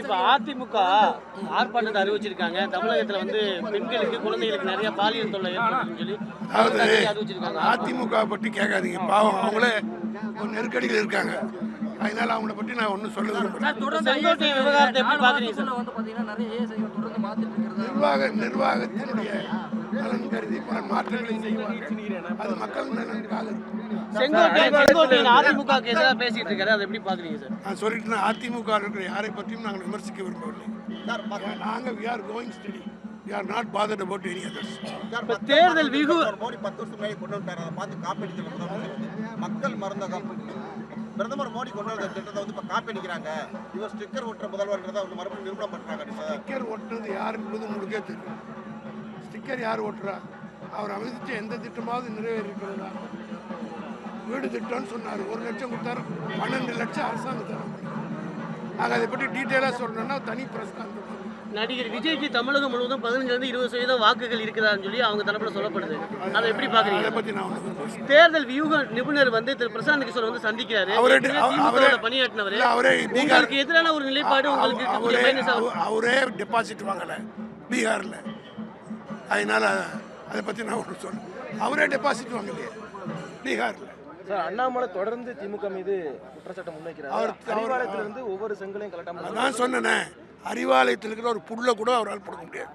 இப்ப அதிமுக ஆர்ப்பாட்டத்தை அறிவிச்சிருக்காங்க. தமிழகத்துல வந்து பெண்களுக்கு குழந்தைகளுக்கு நிறைய பாலியல் தொல்லை ஏற்படுதுன்னு சொல்லி அறிவிச்சிருக்காங்க. அதிமுக பற்றி கேட்காதீங்க, பாவம் அவங்களே ஒரு நெருக்கடியில் இருக்காங்க. அதனால அவங்கள பற்றி நான் ஒன்றும் சொல்ல விரும்புகிறேன். செங்கோட்டையன் விவகாரத்தை எப்படி பாக்குறீங்க சார்? நிர்வாகத்தினுடைய நலன் கருதி பல மாற்றங்களை செய்வார்கள். அது மக்கள் நலனுக்காக இருக்கும். செங்கோட்டையன் அதிமுக எதிராக பேசிட்டு இருக்காரு, அதை எப்படி பாக்குறீங்க சார்? நான் சொல்லிட்டு அதிமுக இருக்கிற யாரை பற்றியும் நாங்கள் விமர்சிக்க விரும்பவில்லை. நாங்கள் we are going steady. We are not bothered about any others. தேர்தல் விகு மோடி 10 வருஷம் முன்னாடி கொண்டு வந்தார். அதை பார்த்து காப்பி அடிக்கிறாங்க. மக்கள் மறந்த பிரதமர் மோடி கொண்டு வந்த திட்டத்தை வந்து இப்போ காப்பி அடிக்கிறாங்க. இவர் ஸ்டிக்கர் ஒட்டுற முதல்வர்கிறத அவங்க மறுபடியும் நிரூபணம் பண்ணுறாங்க. ஸ்டிக்கர் ஒட்டுறது யார் என்பது உங்களுக்கே தெரியும். ஸ்டிக்கர் யார் ஒட்டுறா? அவர் அமைதிச்ச எந்த திட்டமாவது நிறைவேறிருக்கிறதா? வீடு திட்டம்னு சொன்னார், 1 லட்சம் கொடுத்தாரு, 12 லட்சம் அரசாங்கத்தில். ஆக அதை பற்றி டீட்டெயிலாக சொல்லணும்னா தனி பிரஸ்தான். நடிகர் விஜய்க்கு தமிழகம் முழுவதும் 15-20% வாக்குகள் இருக்கிறான்னு சொல்லி அவங்க தரப்புல சொல்லப்படுது. அதை எப்படி பாக்குறீங்க? அதை பற்றி நான் தேர்தல் வியூக நிபுணர் வந்து திரு பிரசாந்த் கிஷோர் வந்து சந்திக்கிறாரு. பணியாற்றினவர் உங்களுக்கு எதிரான ஒரு நிலைப்பாடு உங்களுக்கு அவரே டெபாசிட் வாங்கல பீகார்ல. அதனால அதை பற்றி நான் ஒன்று சொல்றேன். அவரே டெபாசிட் வாங்கலையே பீகார்ல. சார், அண்ணாமலை தொடர்ந்து திமுக மீது குற்றச்சாட்டு முன்வைக்கிறார். அறிவாலயத்திலிருந்து ஒவ்வொரு செங்கலையும் கலட்டாம நான் சொன்னேன், அறிவாலயத்தில் இருக்கிற ஒரு புல்ல கூட அவரால் போட முடியாது.